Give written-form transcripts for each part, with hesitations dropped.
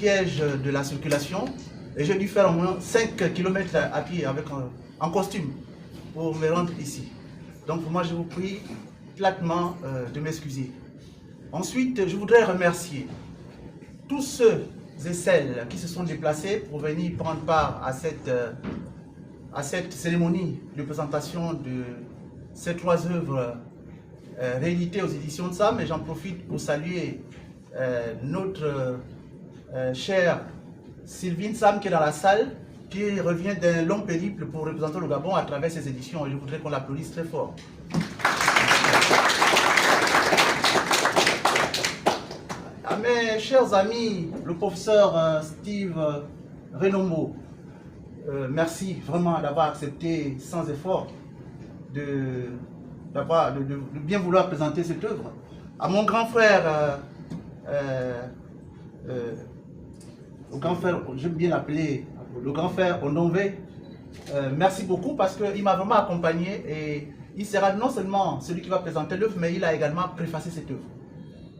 piège de la circulation et j'ai dû faire au moins 5 km à pied en costume pour me rendre ici. Donc pour moi, je vous prie platement de m'excuser. Ensuite, je voudrais remercier tous ceux et celles qui se sont déplacés pour venir prendre part à cette cérémonie de présentation de ces 3 œuvres rééditées aux éditions de SAM. Et j'en profite pour saluer notre chère Sylvine Sam qui est dans la salle, qui revient d'un long périple pour représenter le Gabon à travers ces éditions. Et je voudrais qu'on l'applaudisse très fort. À mes chers amis, le professeur Steve Renombo, merci vraiment d'avoir accepté sans effort de bien vouloir présenter cette œuvre. À mon grand frère, j'aime bien l'appeler le grand frère Ondombe, merci beaucoup parce qu'il m'a vraiment accompagné et il sera non seulement celui qui va présenter l'œuvre, mais il a également préfacé cette œuvre.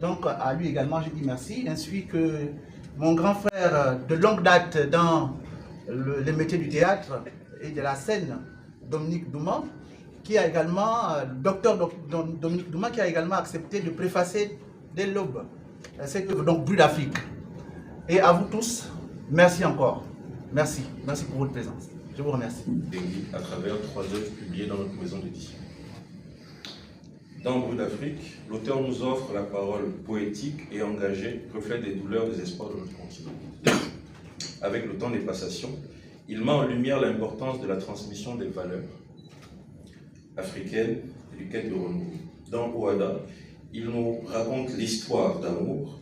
Donc à lui également je dis merci, ainsi que mon grand frère de longue date dans le métier du théâtre et de la scène, Dominique Douma, qui a également, docteur Dominique Douma, qui a également accepté de préfacer dès l'aube cette œuvre, donc Bruit d'Afrique. Et à vous tous, merci encore. Merci pour votre présence. Je vous remercie. À travers 3 œuvres publiées dans notre maison d'édition. Dans Bruit d'Afrique, l'auteur nous offre la parole poétique et engagée, reflet des douleurs, des espoirs de notre continent. Avec le temps des passations, il met en lumière l'importance de la transmission des valeurs africaines et du quête de renouveau. Dans Ouada, il nous raconte l'histoire d'amour,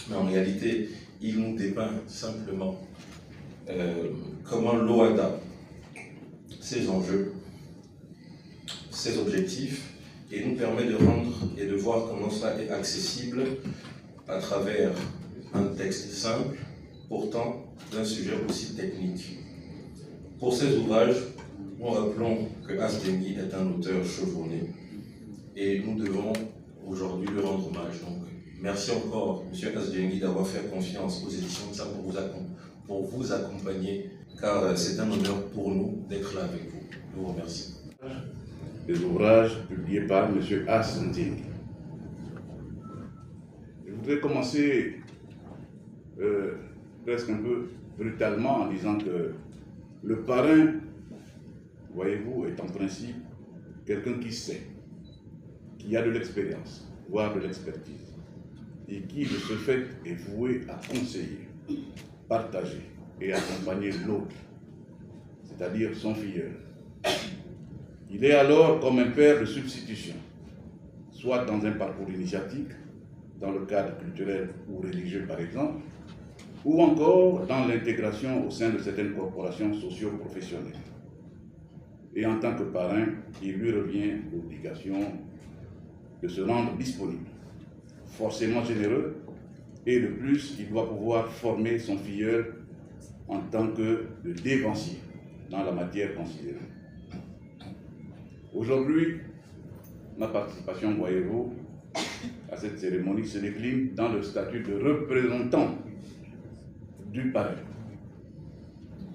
mais en réalité, il nous dépeint simplement comment l'Ouada, ses enjeux, ses objectifs, et nous permet de rendre et de voir comment cela est accessible à travers un texte simple, pourtant d'un sujet aussi technique. Pour ces ouvrages, nous rappelons que Asdengui est un auteur chevronné et nous devons aujourd'hui lui rendre hommage. Donc, merci encore, M. Asdengui, d'avoir fait confiance aux éditions de ça pour vous accompagner, car c'est un honneur pour nous d'être là avec vous. Je vous remercie. Des ouvrages publiés par M. Asdengui. Je voudrais commencer presque un peu brutalement en disant que le parrain, voyez-vous, est en principe quelqu'un qui sait, qui a de l'expérience, voire de l'expertise, et qui, de ce fait, est voué à conseiller, partager et accompagner l'autre, c'est-à-dire son filleul. Il est alors comme un père de substitution, soit dans un parcours initiatique, dans le cadre culturel ou religieux par exemple, ou encore dans l'intégration au sein de certaines corporations socio-professionnelles. Et en tant que parrain, il lui revient l'obligation de se rendre disponible, forcément généreux, et de plus, il doit pouvoir former son filleul en tant que dévancier dans la matière considérée. Aujourd'hui, ma participation, voyez-vous, à cette cérémonie se décline dans le statut de représentant du parrain.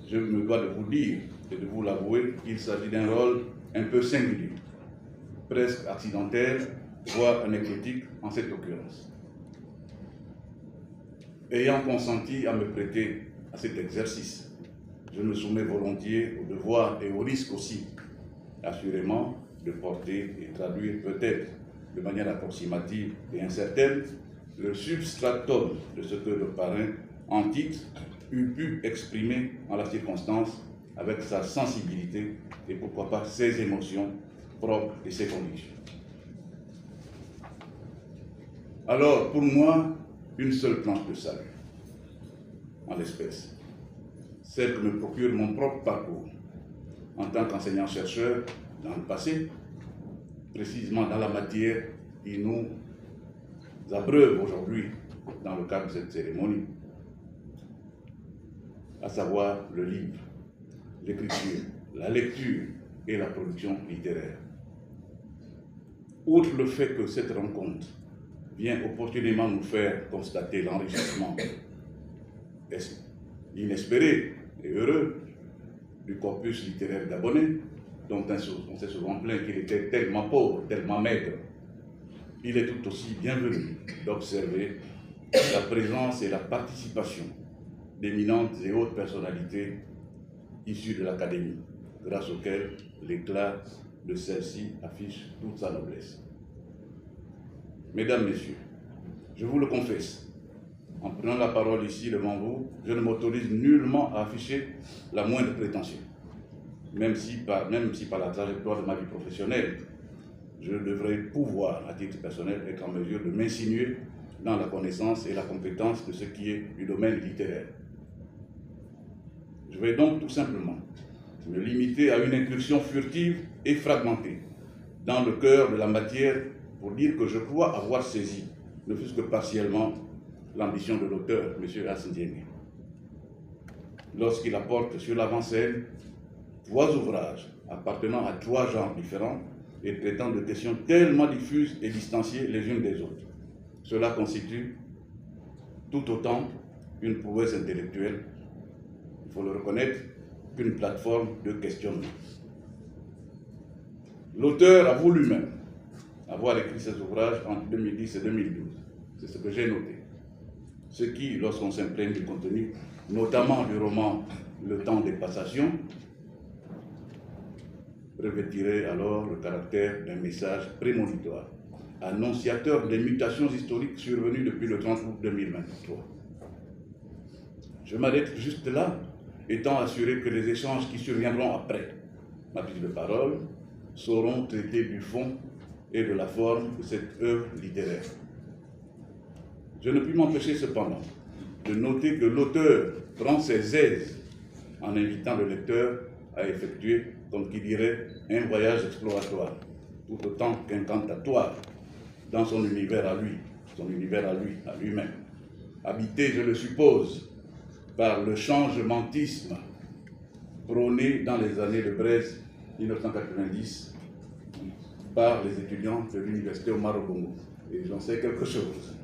Je me dois de vous dire et de vous l'avouer qu'il s'agit d'un rôle un peu singulier, presque accidentel, voire anecdotique en cette occurrence. Ayant consenti à me prêter à cet exercice, je me soumets volontiers au devoir et au risque aussi, assurément, de porter et traduire peut-être de manière approximative et incertaine le substratum de ce que le parrain en titre eût pu exprimer en la circonstance avec sa sensibilité et pourquoi pas ses émotions propres et ses convictions. Alors, pour moi, une seule planche de salut, en l'espèce, celle que me procure mon propre parcours en tant qu'enseignant-chercheur dans le passé, précisément dans la matière qui nous abreuve aujourd'hui dans le cadre de cette cérémonie, à savoir le livre, l'écriture, la lecture et la production littéraire. Outre le fait que cette rencontre vient opportunément nous faire constater l'enrichissement inespéré et heureux du corpus littéraire gabonais, dont on s'est souvent plaint qu'il était tellement pauvre, tellement maigre. Il est tout aussi bienvenu d'observer la présence et la participation d'éminentes et hautes personnalités issues de l'Académie, grâce auxquelles l'éclat de celle-ci affiche toute sa noblesse. Mesdames, Messieurs, je vous le confesse, en prenant la parole ici devant vous, je ne m'autorise nullement à afficher la moindre prétention, même si par la trajectoire de ma vie professionnelle, je devrais pouvoir, à titre personnel, être en mesure de m'insinuer dans la connaissance et la compétence de ce qui est du domaine littéraire. Je vais donc tout simplement me limiter à une incursion furtive et fragmentée dans le cœur de la matière pour dire que je crois avoir saisi, ne fût-ce que partiellement, l'ambition de l'auteur, M. Ass Ndiémé, lorsqu'il apporte sur l'avant-scène 3 ouvrages appartenant à 3 genres différents et traitant de questions tellement diffuses et distanciées les unes des autres. Cela constitue tout autant une prouesse intellectuelle, il faut le reconnaître, qu'une plateforme de questionnement. L'auteur avoue lui-même avoir écrit ces ouvrages entre 2010 et 2012. C'est ce que j'ai noté. Ce qui, lorsqu'on s'imprègne du contenu, notamment du roman Le temps des passations, revêtirait alors le caractère d'un message prémonitoire, annonciateur des mutations historiques survenues depuis le 30 août 2023. Je m'arrête juste là, étant assuré que les échanges qui surviendront après ma prise de parole sauront traiter du fond et de la forme de cette œuvre littéraire. Je ne puis m'empêcher cependant de noter que l'auteur prend ses aises en invitant le lecteur à effectuer, comme qui dirait, un voyage exploratoire, tout autant qu'incantatoire, dans son univers à lui, à lui-même, habité, je le suppose, par le changementisme prôné dans les années de Braise 1990 par les étudiants de l'université Omar Bongo. Et j'en sais quelque chose.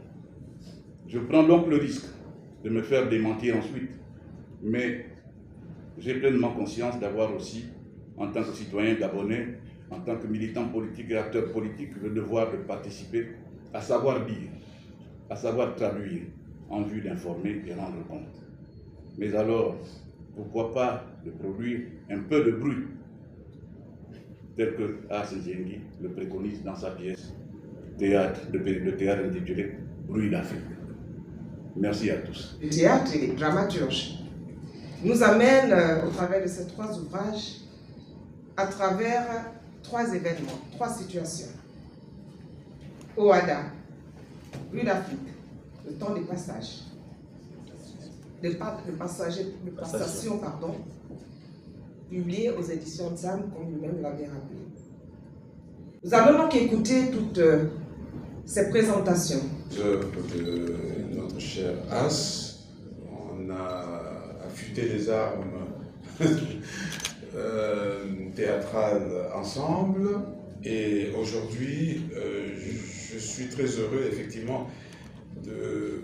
Je prends donc le risque de me faire démentir ensuite, mais j'ai pleinement conscience d'avoir aussi, en tant que citoyen gabonais, en tant que militant politique et acteur politique, le devoir de participer, à savoir dire, à savoir traduire, en vue d'informer et rendre compte. Mais alors, pourquoi pas de produire un peu de bruit, tel que Ass Ndiémé le préconise dans sa pièce de théâtre intitulée Bruit d'Afrique. Merci à tous. Le théâtre et les dramaturges nous amène au travers de ces 3 ouvrages à travers 3 événements, 3 situations. Ouada, Bruit d'Afrique, le temps des passages, de passation, publié aux éditions ZAM, comme lui-même l'avait rappelé. Nous allons donc écouter toutes ces présentations. De notre cher Ass, on a affûté les armes théâtrales ensemble, et aujourd'hui je suis très heureux effectivement de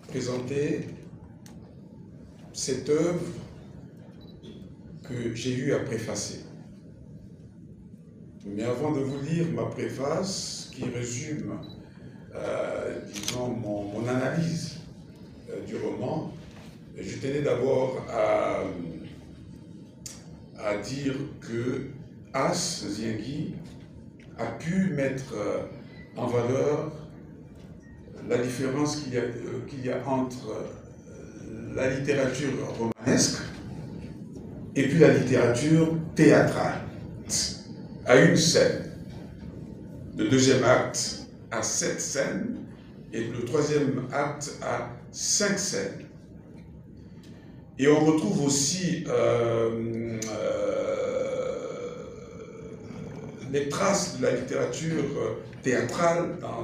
présenter cette œuvre que j'ai eu à préfacer. Mais avant de vous lire ma préface qui résume disons mon analyse du roman, je tenais d'abord à dire que Ass Ndiémé a pu mettre en valeur la différence qu'il y a entre la littérature romanesque et puis la littérature théâtrale, à une scène. Le 2e acte à 7 scènes et le 3e acte à 5 scènes. Et on retrouve aussi les traces de la littérature théâtrale dans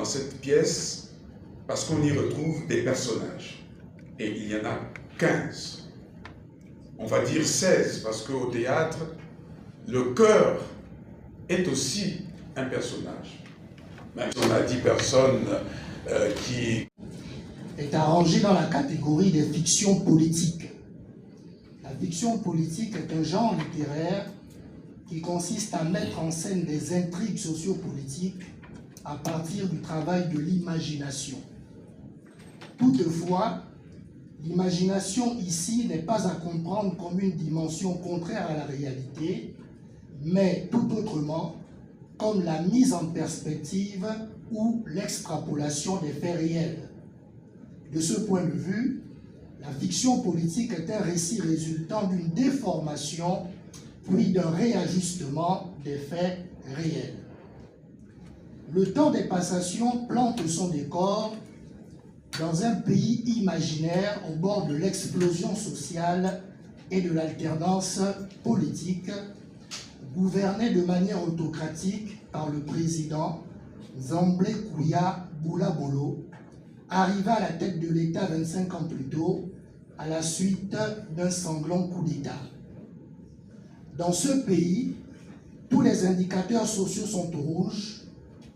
cette pièce, parce qu'on y retrouve des personnages. Et il y en a 15. On va dire 16, parce qu'au théâtre, le chœur est aussi un personnage. Même si on a 10 personnes qui est à ranger dans la catégorie des fictions politiques. La fiction politique est un genre littéraire qui consiste à mettre en scène des intrigues sociopolitiques à partir du travail de l'imagination. Toutefois, l'imagination ici n'est pas à comprendre comme une dimension contraire à la réalité, mais tout autrement comme la mise en perspective ou l'extrapolation des faits réels. De ce point de vue, la fiction politique est un récit résultant d'une déformation puis d'un réajustement des faits réels. Le temps des passations plante son décor dans un pays imaginaire au bord de l'explosion sociale et de l'alternance politique, gouverné de manière autocratique par le président Zamblé Kouya Boula-Bolo, arrivé à la tête de l'État 25 ans plus tôt, à la suite d'un sanglant coup d'État. Dans ce pays, tous les indicateurs sociaux sont au rouge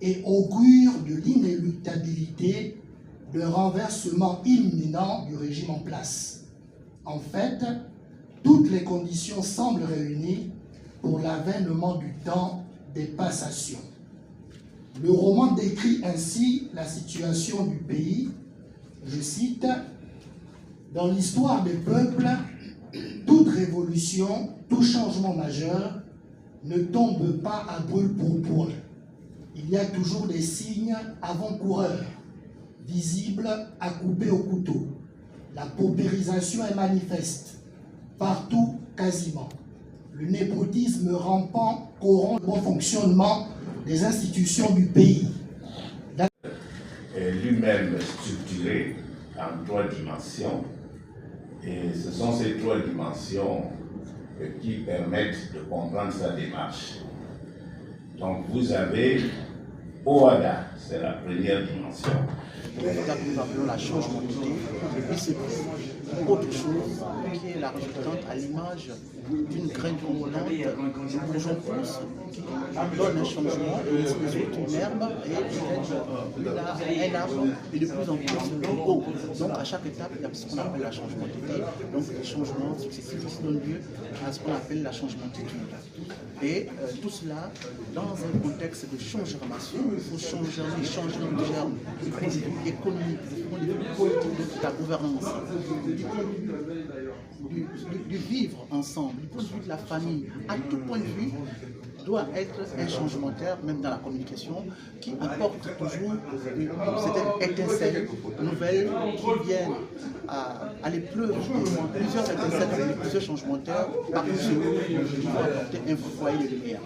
et augurent de l'inéluctabilité d'un renversement imminent du régime en place. En fait, toutes les conditions semblent réunies pour l'avènement du temps des passations. Le roman décrit ainsi la situation du pays, je cite, « Dans l'histoire des peuples, toute révolution, tout changement majeur ne tombe pas à brûle-pourpoint. Il y a toujours des signes avant-coureurs, visibles à couper au couteau. La paupérisation est manifeste, partout quasiment. Le népotisme rampant corrompt le bon fonctionnement des institutions du pays. » Est lui-même structuré en 3 dimensions. Et ce sont ces 3 dimensions qui permettent de comprendre sa démarche. Donc vous avez OADA, c'est la première dimension. Nous appelons la changementalité, et puis c'est autre chose qui est la résultante à l'image d'une graine tournante, d'une bourgeon pousse qui donne un changement, une herbe et un arbre et de plus en plus haut. Donc à chaque étape, il y a ce qu'on appelle la changementalité. Donc les changements successifs qui donnent lieu à ce qu'on appelle la changementitude. Et tout cela dans un contexte de transformation. Il faut changer en termes du point de vue économique, du point de vue politique, de la gouvernance, du vivre ensemble, du point de vue de la famille. À tout point de vue, doit être un changementaire, même dans la communication, qui apporte toujours cette étincelle nouvelle qui viennent à l'épreuve plusieurs étincelles, plusieurs changementaires partout sur nous qui vont apporter un foyer de lumière.